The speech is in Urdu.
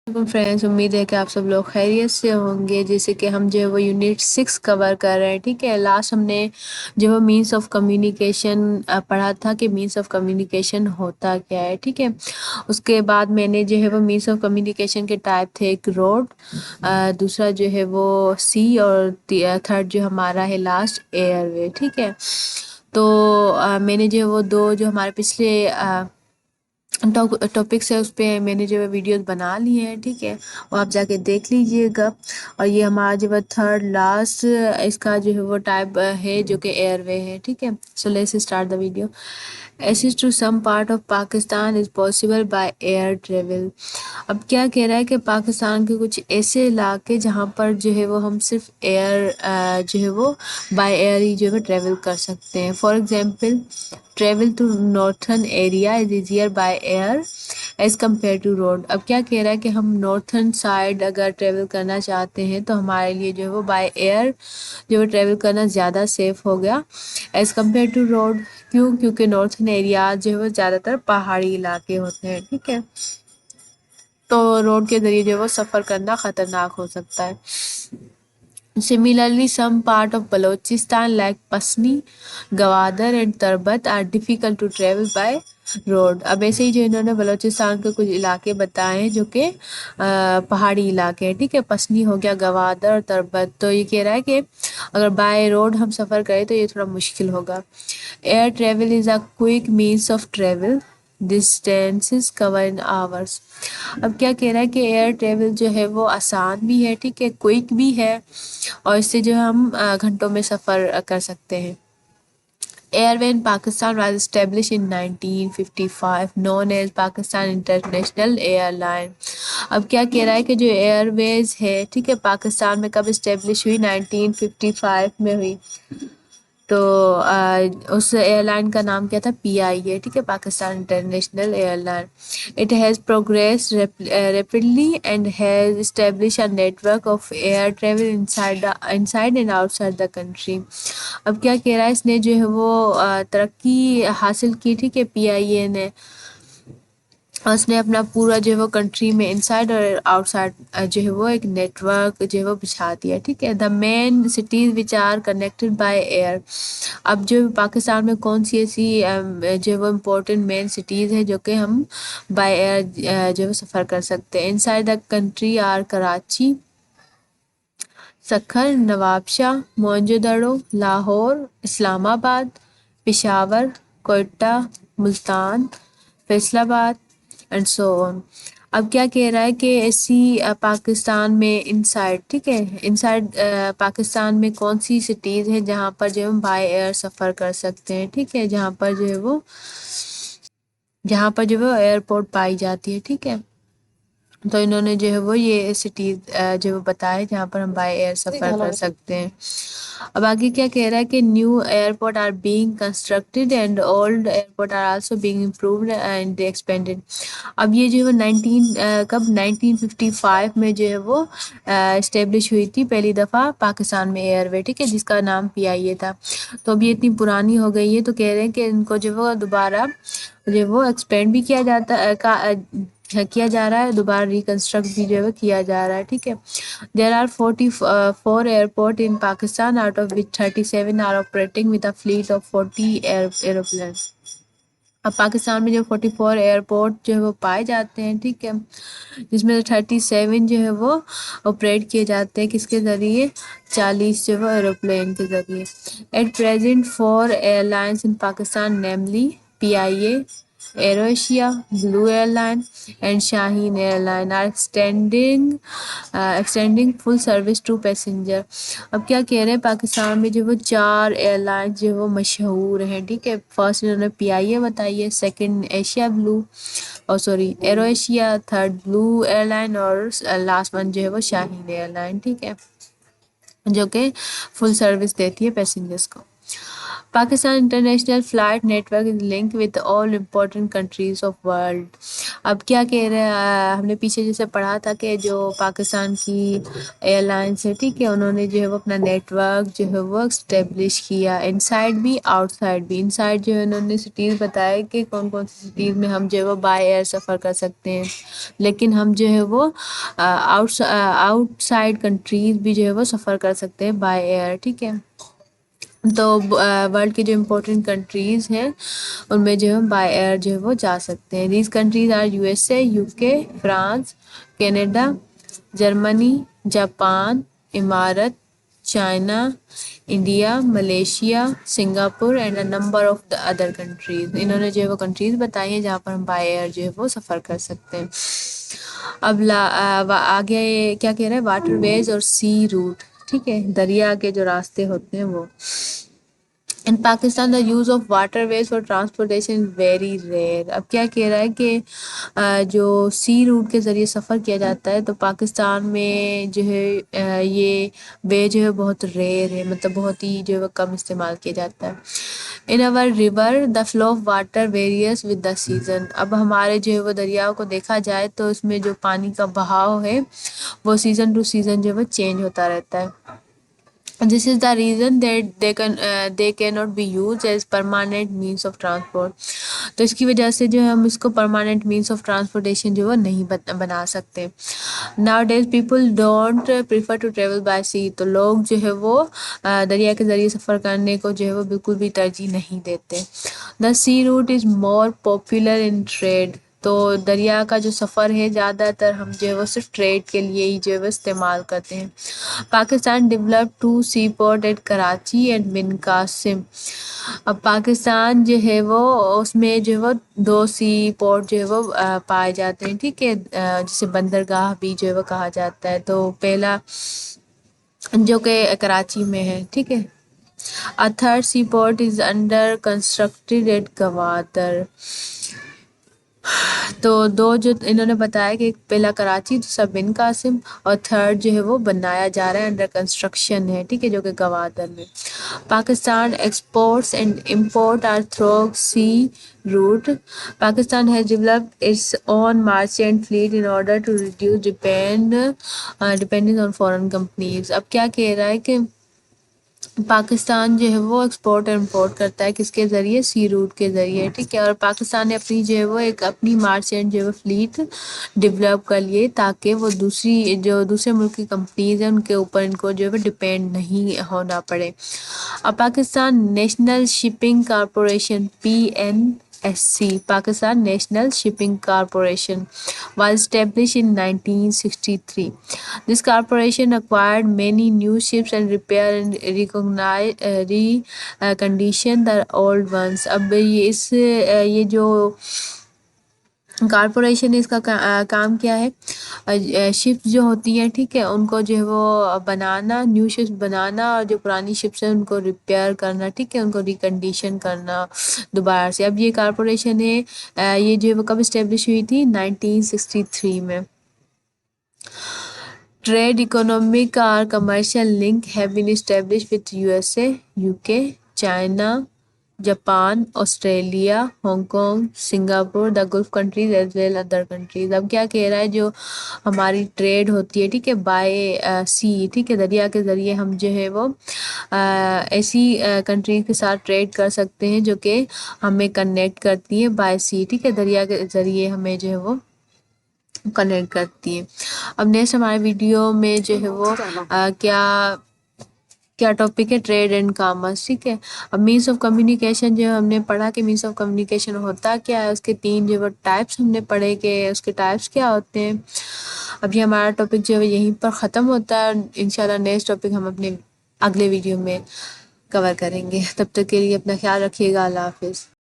فرینڈس، امید ہے کہ آپ سب لوگ خیریت سے ہوں گے. جیسے کہ ہم جو ہے وہ یونٹ 6 کور کر رہے ہیں. ٹھیک ہے، لاسٹ ہم نے جو ہے مینس آف کمیونیکیشن پڑھا تھا کہ مینس آف کمیونیکیشن ہوتا کیا ہے. ٹھیک ہے، اس کے بعد میں نے جو ہے وہ مینس آف کمیونیکیشن کے ٹائپ تھے، ایک روڈ، دوسرا جو ہے وہ سی، اور تھرڈ جو ہمارا ہے لاسٹ ایئر وے. ٹھیک ہے، تو میں نے جو ہے وہ دو جو ہمارے پچھلے ٹاپکس ہے اس پہ میں نے جو ہے ویڈیوز بنا لی ہیں. ٹھیک ہے، وہ آپ جا کے دیکھ لیجئے گا. اور یہ ہمارا جو ہے تھرڈ لاسٹ اس کا جو ہے وہ ٹائپ ہے جو کہ ایئر وے ہے. ٹھیک ہے، so let's start the video. Access to some part of Pakistan is possible by air travel. اب کیا کہہ رہا ہے کہ پاکستان کے کچھ ایسے علاقے جہاں پر جو ہے وہ ہم صرف ایئر جو ہے وہ بائی ایئر ہی جو ہے ٹریول کر سکتے ہیں. For example, travel to northern area is easier by air as compare to road. اب کیا کہہ رہا ہے کہ ہم نارتھرن سائڈ اگر ٹریول کرنا چاہتے ہیں تو ہمارے لیے جو ہے وہ بائی ایئر جو ہے ٹریول کرنا زیادہ سیف ہو گیا ایز کمپیئر ٹو روڈ. کیوں؟ کیونکہ نارتھرن ایریا جو ہے وہ زیادہ تر پہاڑی علاقے ہوتے ہیں. ٹھیک ہے، تو روڈ کے ذریعے جو ہے وہ سفر کرنا خطرناک ہو سکتا ہے. Similarly, some part of Balochistan like Pasni, Gwadar and Tarbat are difficult to travel by road. اب ایسے ہی جو انہوں نے بلوچستان کے کچھ علاقے بتائے ہیں جو کہ پہاڑی علاقے ہیں. ٹھیک ہے، پسنی ہو گیا، گوادر اور تربت. تو یہ کہہ رہا ہے کہ اگر بائی روڈ ہم سفر کریں تو یہ تھوڑا مشکل ہوگا. Air travel is a quick means of travel, distances cover in hours. اب کیا کہہ رہا ہے کہ ایئر ٹریول جو ہے وہ آسان بھی ہے، ٹھیک ہے، کوئک بھی ہے، اور اس سے جو ہم گھنٹوں میں سفر کر سکتے ہیں. Air way in Pakistan was established in 1955 known as Pakistan international year لائن. اب کیا کہہ رہا ہے کہ جو ایئر ویز ہے، ٹھیک ہے، پاکستان میں کب اسٹیبلش ہوئی؟ 1955 میں ہوئی. تو اس ایئر لائن کا نام کیا تھا؟ پی آئی اے. ٹھیک ہے، Pakistan international air line. It has progress rapidly and has establish a network of air travel inside and outside the country. اب کیا کہہ رہا ہے، اس نے جو ہے وہ ترقی حاصل کی، ٹھیک ہے، پی آئی اے نے. اس نے اپنا پورا جو ہے وہ کنٹری میں انسائڈ اور آؤٹ سائڈ جو ہے وہ ایک نیٹ ورک جو ہے وہ بچھا دیا. ٹھیک ہے، the main cities which are connected by air. اب جو پاکستان میں کون سی ایسی جو ہے وہ امپورٹنٹ مین سٹیز ہیں جو کہ ہم بائی ایئر جو ہے وہ سفر کر سکتے ہیں. Inside the country are Karachi, Sukkur, Nawabshah, Mohenjo Daro, Lahore, Islamabad, Peshawar, Quetta, Multan, Faisal آباد اینڈ سو آن. اب کیا کہہ رہا ہے کہ ایسی پاکستان میں انسائڈ، ٹھیک ہے، انسائڈ پاکستان میں کون سی سٹیز ہیں جہاں پر جو ہم بائی ایئر سفر کر سکتے ہیں. ٹھیک ہے، جہاں پر جو ہے وہ ایئرپورٹ پائی جاتی ہے. ٹھیک ہے، تو انہوں نے جو ہے وہ یہ سٹیز جو وہ بتائے جہاں پر ہم بائی ایئر سفر کر سکتے ہیں. اب آگے کیا کہہ رہا ہے کہ new airport are being constructed and old airport are also being improved and expanded. اب یہ جو ہے کب 1955 میں جو ہے وہ اسٹیبلش ہوئی تھی پہلی دفعہ پاکستان میں ایئر وے. ٹھیک ہے، جس کا نام پی آئی اے تھا. تو اب یہ اتنی پرانی ہو گئی ہے تو کہہ رہے ہیں کہ ان کو جو وہ دوبارہ جو وہ ایکسپینڈ بھی کیا جا رہا ہے، دوبارہ ریکنسٹرکٹ بھی جو ہے کیا جا رہا ہے. ٹھیک ہے، there are 44 airport in Pakistan out of which 37 are operating with a fleet of 40 aeroplanes. اب پاکستان میں جو 44 ایئرپورٹ جو ہے وہ پائے جاتے ہیں، ٹھیک ہے، جس میں 37 جو ہے وہ آپریٹ کیے جاتے ہیں کس کے ذریعے؟ 40 جو ہے ایروپلین کے ذریعے. At present 4 airlines in Pakistan namely P I A, Aero Asia, Blue airline and Shaheen airline are extending full service to passenger. اب کیا کہہ رہے ہیں، پاکستان میں جو وہ 4 ایئر لائن جو وہ مشہور ہیں. ٹھیک ہے، فرسٹ انہوں نے پی آئی اے بتائی ہے، سیکنڈ ایرو ایشیا، تھرڈ بلو ایئر لائن اور لاسٹ ون جو ہے وہ شاہین ایئر لائن. ٹھیک ہے، جو کہ فل سروس دیتی ہے پیسنجرز کو. Pakistan international flight network is link with all important countries of world. اب کیا کہہ رہے ہیں، ہم نے پیچھے جیسے پڑھا تھا کہ جو پاکستان کی ایئر لائنس ہے ٹھیک ہے، انہوں نے جو ہے وہ اپنا نیٹ ورک جو ہے وہ اسٹیبلش کیا، ان سائڈ بھی آؤٹ سائڈ بھی. ان سائڈ جو ہے انہوں نے سٹیز بتائے کہ کون کون سی سٹیز میں ہم جو ہے وہ بائی ایئر سفر کر سکتے ہیں، لیکن ہم جو ہے وہ آؤٹ سائڈ کنٹریز بھی جو ہے وہ سفر کر سکتے ہیں بائی ایئر. ٹھیک ہے، تو ورلڈ کی جو امپورٹنٹ کنٹریز ہیں ان میں جو ہے بائی ایئر جو ہے وہ جا سکتے ہیں. These countries are U S A, U K, France, Canada, Germany, Japan, Emirates, China, India, Malaysia, Singapore and a number of the other countries. انہوں نے جو ہے وہ کنٹریز بتائی ہیں جہاں پر ہم بائی ایئر جو ہے وہ سفر کر سکتے ہیں. اب آگے کیا کہہ رہے ہیں، واٹر ویز اور سی روٹ. ٹھیک ہے، دریا کے جو راستے ہوتے ہیں وہ. In Pakistan the use of waterways for transportation very rare. اب کیا کہہ رہا ہے کہ جو سی روٹ کے ذریعے سفر کیا جاتا ہے تو پاکستان میں جو ہے یہ وے جو ہے بہت ریئر ہے، مطلب بہت ہی جو ہے کم استعمال کیا جاتا ہے. In over river the flow of water varies with the season. اب ہمارے جو ہے وہ دریاؤں کو دیکھا جائے تو اس میں جو پانی کا بہاؤ ہے وہ سیزن ٹو سیزن جو ہے وہ چینج ہوتا رہتا ہے. This is the reason that they cannot be used as permanent means of transport. تو اس کی وجہ سے جو ہے ہم اس کو permanent means of transportation جو ہے نہیں بنا سکتے. Nowadays people don't prefer to travel by sea. تو لوگ جو ہے وہ دریا کے ذریعے سفر کرنے کو جو ہے وہ بالکل بھی ترجیح نہیں دیتے. The sea route is more popular in trade. تو دریا کا جو سفر ہے زیادہ تر ہم جو ہے وہ صرف ٹریڈ کے لیے ہی جو ہے وہ استعمال کرتے ہیں. Pakistan develop two seaport at Karachi and Bin Qasim. اب پاکستان جو ہے وہ اس میں جو ہے وہ 2 سی پورٹ جو ہے وہ پائے جاتے ہیں. ٹھیک ہے، جسے بندرگاہ بھی جو ہے وہ کہا جاتا ہے. تو پہلا جو کہ کراچی میں ہے. ٹھیک ہے، A third seaport is under constructed at Gwadar. تو 2 جو انہوں نے بتایا کہ پہلا کراچی، دوسرا بن قاسم، اور تھرڈ جو ہے وہ بنایا جا رہا ہے، انڈر کنسٹرکشن ہے. ٹھیک ہے، جو کہ گوادر میں. Pakistan exports and import are through sea route. Pakistan has developed its own merchant fleet in order to reduce dependence on foreign companies. اب کیا کہہ رہا ہے کہ پاکستان جو ہے وہ ایکسپورٹ اور امپورٹ کرتا ہے کس کے ذریعے، سی روٹ کے ذریعے. ٹھیک ہے، اور پاکستان نے اپنی جو ہے وہ ایک اپنی مارچینٹ جو ہے فلیٹ ڈیولپ کر لیے تاکہ وہ دوسرے ملک کی کمپنیز ہیں ان کے اوپر ان کو جو ہے وہ ڈپینڈ نہیں ہونا پڑے. اب Pakistan national shipping corporation PNSC, Pakistan national shipping corporation was established in 1963. This corporation acquired many new ships and repaired and reconditioned the old ones. اب یہ جو کارپوریشن ہے اس کا کام کیا ہے، شپس جو ہوتی ہیں ٹھیک ہے ان کو جو ہے وہ بنانا، نیو شپس بنانا، اور جو پرانی شپس ہیں ان کو ریپیئر کرنا. ٹھیک ہے، ان کو ریکنڈیشن کرنا دوبارہ سے. اب یہ کارپوریشن ہے یہ جو ہے وہ کب اسٹیبلش ہوئی تھی، 1963 میں. Trade, economic or commercial link have been established with USA, UK, China, Japan, Australia, Hong Kong, Singapore, the Gulf countries as well other countries. اب کیا کہہ رہا ہے، جو ہماری ٹریڈ ہوتی ہے ٹھیک ہے بائی سی، ٹھیک ہے دریا کے ذریعے ہم جو ہے وہ ایسی کنٹریز کے ساتھ ٹریڈ کر سکتے ہیں جو کہ ہمیں کنیکٹ کرتی ہیں بائی سی. ٹھیک ہے، دریا کے ذریعے ہمیں جو ہے وہ کنیکٹ کرتی ہیں. اب نیکسٹ ہمارے ویڈیو میں جو ہے وہ کیا ٹاپک ہے، ٹریڈ اینڈ کامرس. ٹھیک ہے، اب مینس آف کمیونیکیشن جو ہم نے پڑھا کہ مینس آف کمیونیکیشن ہوتا کیا ہے، اس کے 3 جو وہ ٹائپس ہم نے پڑھے کہ اس کے ٹائپس کیا ہوتے ہیں. اب یہ ہمارا ٹاپک جو ہے یہیں پر ختم ہوتا ہے. انشاءاللہ نیکسٹ ٹاپک ہم اپنے اگلے ویڈیو میں کور کریں گے. تب تک کے لیے اپنا خیال رکھیے گا. اللہ حافظ.